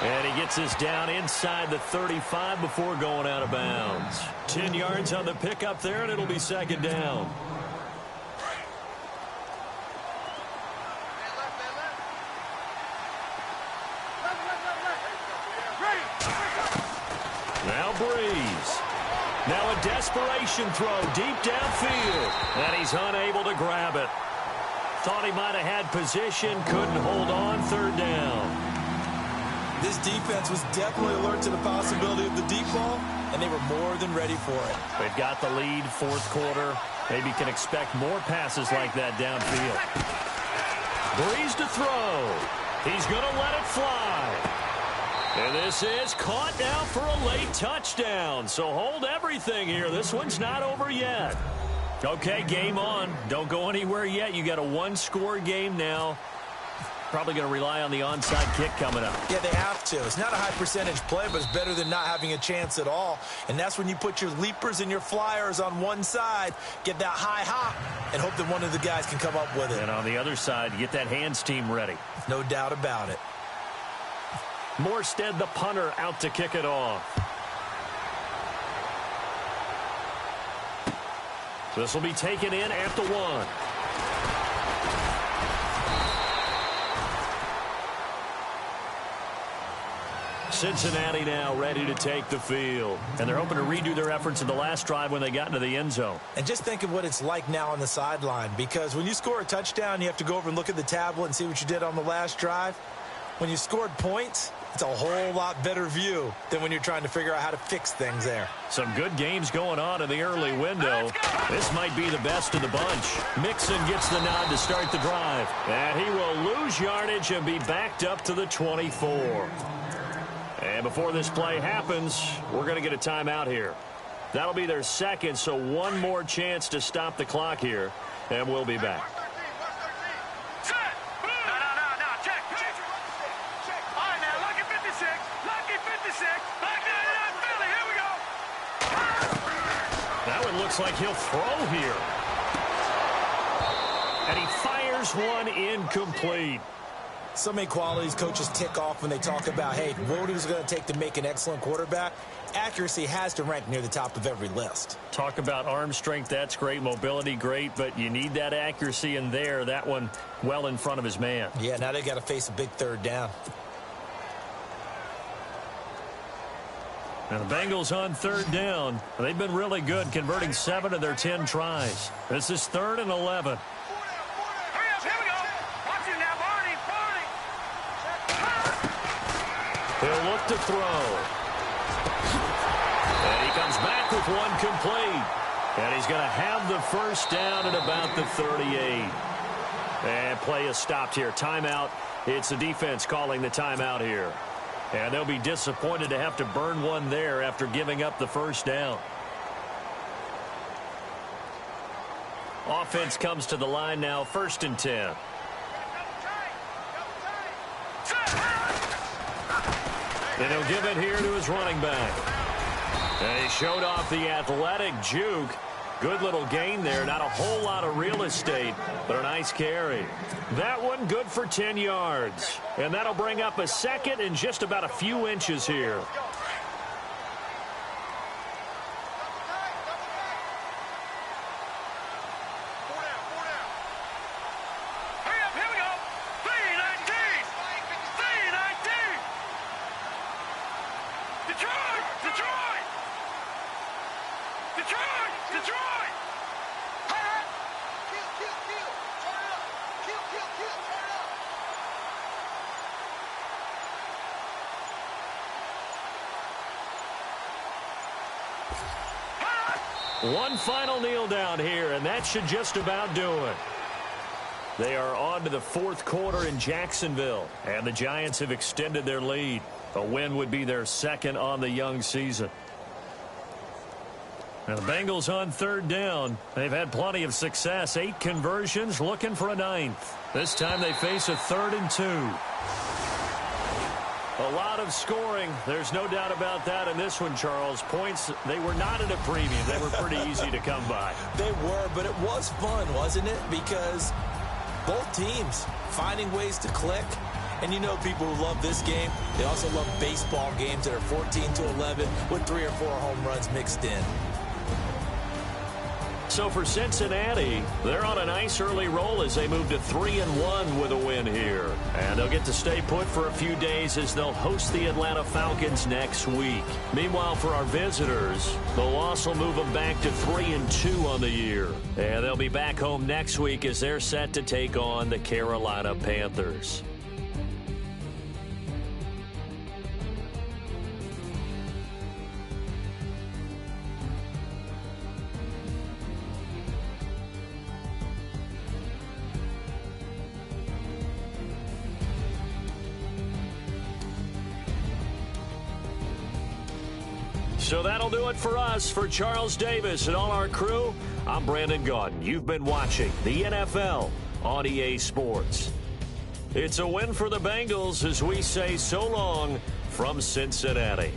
Speaker 3: And he gets this down inside the 35 before going out of bounds. 10 yards on the pickup there, and it'll be 2nd down. Now Breeze. Now a desperation throw deep downfield. And he's unable to grab it. Thought he might have had position, couldn't hold on. 3rd down.
Speaker 4: This defense was definitely alert to the possibility of the deep ball, and they were more than ready for it.
Speaker 3: They've got the lead, 4th quarter. Maybe can expect more passes like that downfield. Breeze to throw. He's going to let it fly. And this is caught now for a late touchdown. So hold everything here. This one's not over yet. Okay, game on. Don't go anywhere yet. You got a one-score game now. Probably going to rely on the onside kick coming up.
Speaker 4: Yeah, they have to. It's not a high percentage play, but it's better than not having a chance at all. And that's when you put your leapers and your flyers on one side, get that high hop, and hope that one of the guys can come up with it.
Speaker 3: And on the other side, get that hands team ready.
Speaker 4: No doubt about it.
Speaker 3: Morstead, the punter, out to kick it off. This will be taken in at the 1. Cincinnati now ready to take the field. And they're hoping to redo their efforts in the last drive when they got into the end zone.
Speaker 4: And just think of what it's like now on the sideline, because when you score a touchdown, you have to go over and look at the tablet and see what you did on the last drive. When you scored points, it's a whole lot better view than when you're trying to figure out how to fix things there.
Speaker 3: Some good games going on in the early window. This might be the best of the bunch. Mixon gets the nod to start the drive. And he will lose yardage and be backed up to the 24. And before this play happens, we're going to get a timeout here. That'll be their second, so one more chance to stop the clock here, and we'll be back. Now it looks like he'll throw here. And he fires one incomplete.
Speaker 4: So many qualities coaches tick off when they talk about, hey, what it was going to take to make an excellent quarterback. Accuracy has to rank near the top of every list.
Speaker 3: Talk about arm strength, that's great. Mobility, great, but you need that accuracy in there. That one well in front of his man.
Speaker 4: Yeah, now they got to face a big third down.
Speaker 3: Now the Bengals on third down. They've been really good, converting 7 of their 10 tries. This is 3rd and 11. He'll look to throw. And he comes back with one complete. And he's going to have the first down at about the 38. And play is stopped here. Timeout. It's the defense calling the timeout here. And they'll be disappointed to have to burn one there after giving up the first down. Offense comes to the line now, 1st and 10. And he'll give it here to his running back. And he showed off the athletic juke. Good little gain there. Not a whole lot of real estate, but a nice carry. That one good for 10 yards. And that'll bring up a second and just about a few inches here. One final kneel down here, and that should just about do it. They are on to the 4th quarter in Jacksonville, and the Giants have extended their lead. A win would be their 2nd on the young season. Now the Bengals on 3rd down. They've had plenty of success. 8 conversions, looking for a 9th. This time they face a 3rd and 2. A lot of scoring. There's no doubt about that in this one, Charles. Points, they were not at a premium. They were pretty easy to come by.
Speaker 4: They were, but it was fun, wasn't it? Because both teams finding ways to click. And you know people who love this game, they also love baseball games that are 14-11 with 3 or 4 home runs mixed in.
Speaker 3: So for Cincinnati, they're on a nice early roll as they move to 3-1 with a win here. And they'll get to stay put for a few days as they'll host the Atlanta Falcons next week. Meanwhile, for our visitors, the loss will move them back to 3-2 on the year. And they'll be back home next week as they're set to take on the Carolina Panthers. So that'll do it for us. For Charles Davis and all our crew, I'm Brandon Gaudin. You've been watching the NFL on EA Sports. It's a win for the Bengals as we say so long from Cincinnati.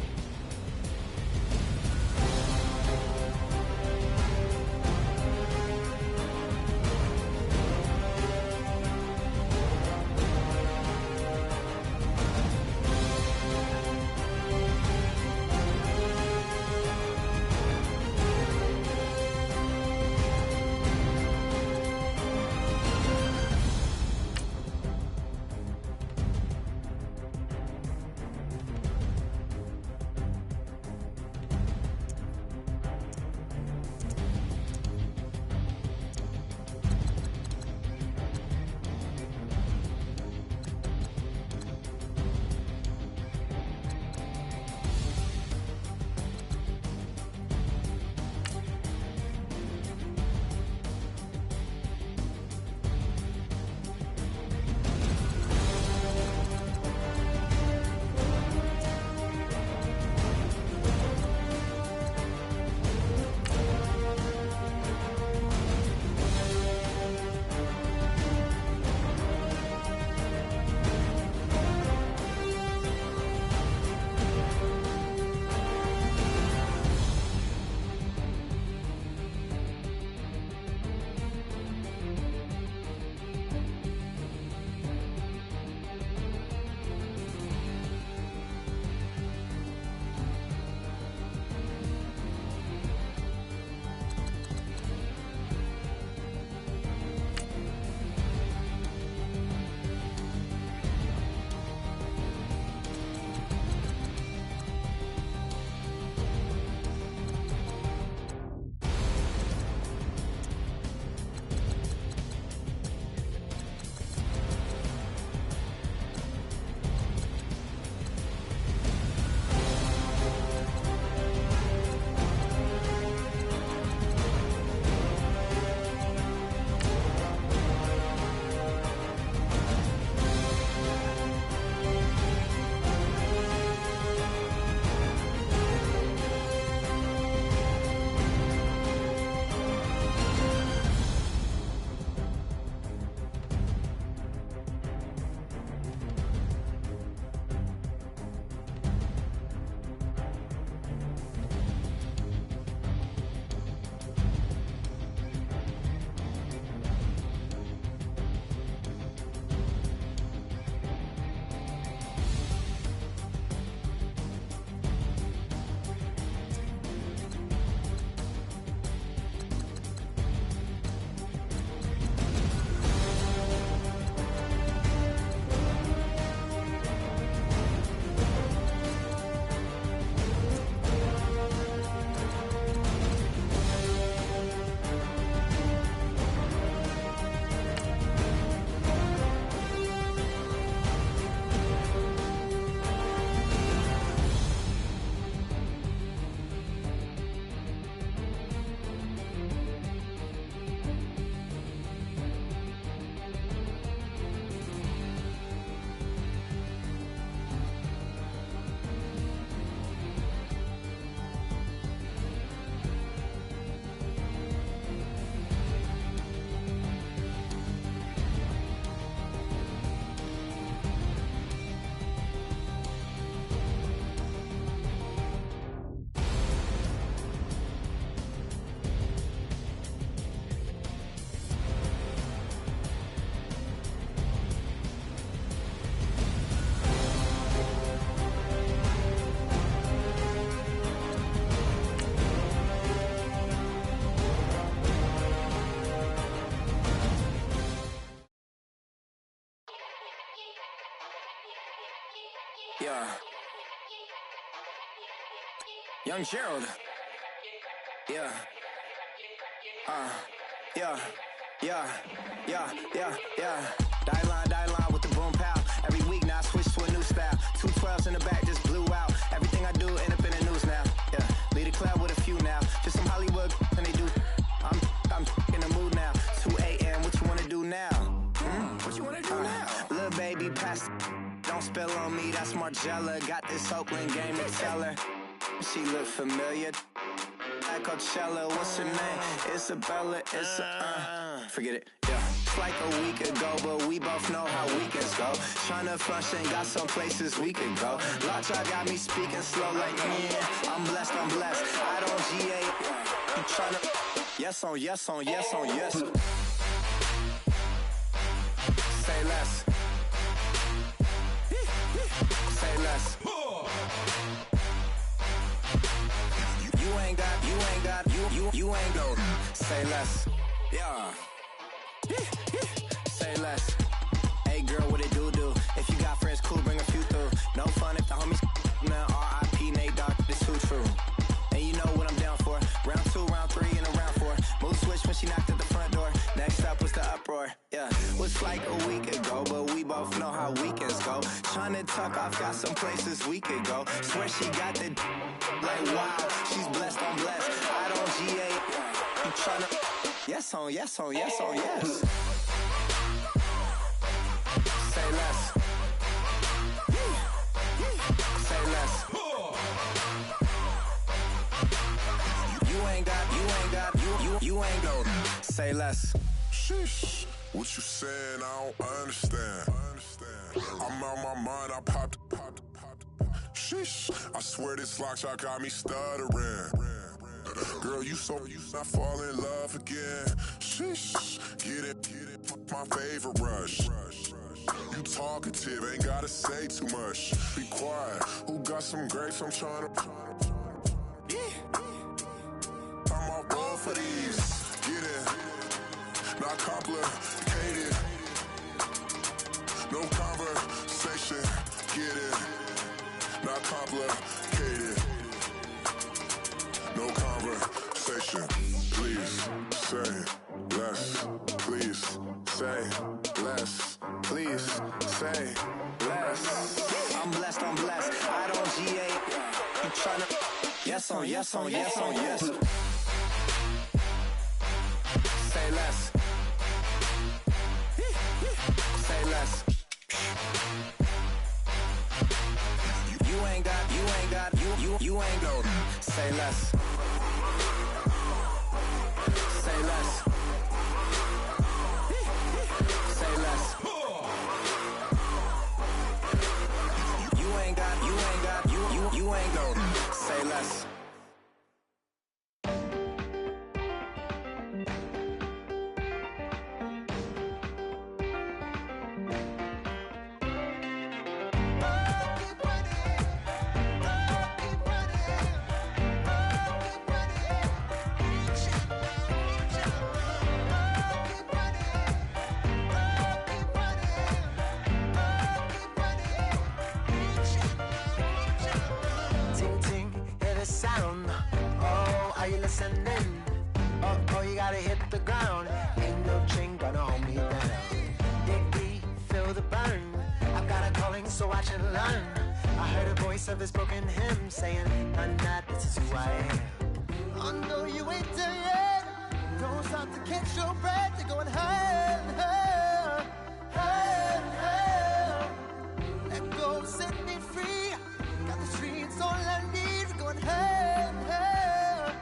Speaker 6: Yeah. Young Gerald. Yeah. Yeah. Die line with the boom pow. Every week now I switch to a new style. 212s in the back just blew out. Everything I do end up in the news now. Yeah. Lead a club with a few now. Just some Hollywood and they do. I'm in the mood now. 2 a.m. What you wanna do now? What you wanna do now? Little baby, pass. Don't spill on me. That's Margella. Got this Oakland game to tell her. She look familiar. At Coachella, what's her name? Isabella, forget it, yeah. It's like a week ago, but we both know how weekends go. Tryna function, got some places we could go. Lot y'all got me speaking slow like, yeah, I'm blessed. I don't GA, you tryna, yes on yes. Say less. Say less. You ain't go. Say less. Yeah. Say less. Hey girl, what it do? If you got friends, cool, bring a few through. No fun if the homies, man. R.I.P. Nate Dogg, this too true. And you know what I'm down for. Round 2, round 3, and a round 4. Mood switch when she knocked at the front door. Next up was the uproar. Yeah, was like a week ago, but we both know how weekends go. Tryna tuck off, got some places we could go. Swear she got the like wow, she's blessed. I don't GA. You tryna yes on yes. Say less. Say less. You ain't go. Say less.
Speaker 7: Sheesh. What you saying? I don't understand. I'm out my mind. I popped. Sheesh. I swear this lock shot got me stuttering. Girl, you not fall in love again. Sheesh. Get it. My favorite rush. You talkative, ain't gotta say too much. Be quiet. Who got some grapes? I'm tryna. I'm all ball for these. Get it. Not complicated. No conversation. Get it. Not complicated. No conversation. Please say less. Please say less. Please say less.
Speaker 6: I'm blessed. I don't GA. You tryna yes on yes. Say less. Say less. You ain't got. You ain't go. Say less. Say less. Say less. You ain't got. You ain't go. Say less. Of this broken hymn saying, I'm not, this is who I am. I know you ain't there yet. Don't stop to catch your breath. You're going higher and higher, higher and higher. Let go, set me free. Got the streets all I need. We're going higher and higher,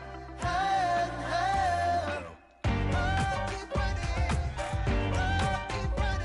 Speaker 6: higher and higher. Keep running, keep running, keep running.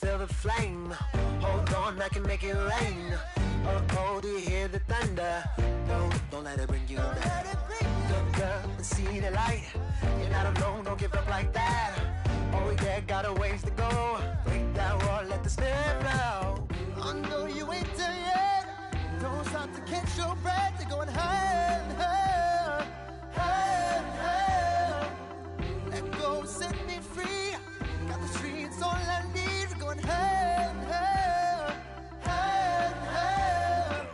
Speaker 6: Feel the flame. Hold on, I can make it rain. Oh, do you hear the thunder? No, don't let it bring you down. Look up and see the light. You're not alone, don't give up like that. Oh yeah, got a ways to go. Break that wall, let the spirit flow. I know you ain't there yet. Don't stop to catch your breath. You're going higher and higher, higher and higher. Let go, set me free. Got the streets all I need. Going higher and higher, higher and higher.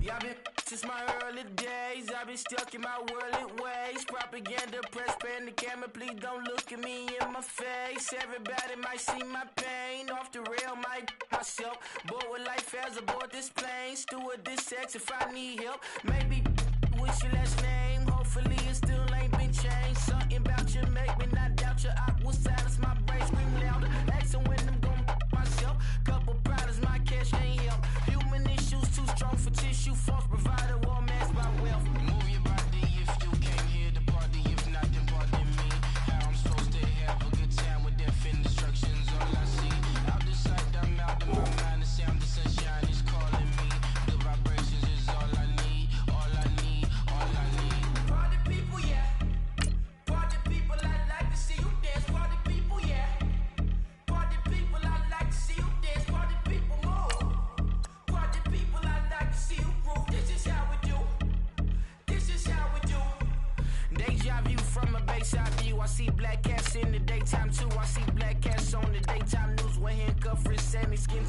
Speaker 8: Yeah, I've been since my early days. I've been stuck in my worldly ways. Propaganda, press, pan the camera. Please don't look at me in my face. Everybody might see my pain. Off the rail, might myself. Bored with life as aboard this plane. Steward this sex if I need help. Maybe what's your last name? Hopefully it still ain't been changed. Something about you make me not doubt you. I will silence my brain, scream louder. Asking when I'm gon' myself. Couple problems, my cash ain't help. Human issues too strong for tissue. False provider, war mask by wealth. Move your body if you came here to party. If not, then pardon me. How I'm supposed to have a good time with death and destruction's all I see. Out the sight, I'm out of my mind. The sound of sunshine is calling me. The vibrations is all I need. All I need, all I need. Party people, yeah. Party people, I like to see you dance. Party people, yeah. Party people, I like to see you dance. Party people, move. Party people, I like to see you groove. This is how we do. This is how we do. Deja view from a bayside view. I see black cats in the daytime too. I see black cats on the daytime news. When handcuffed, wrist, semi skin.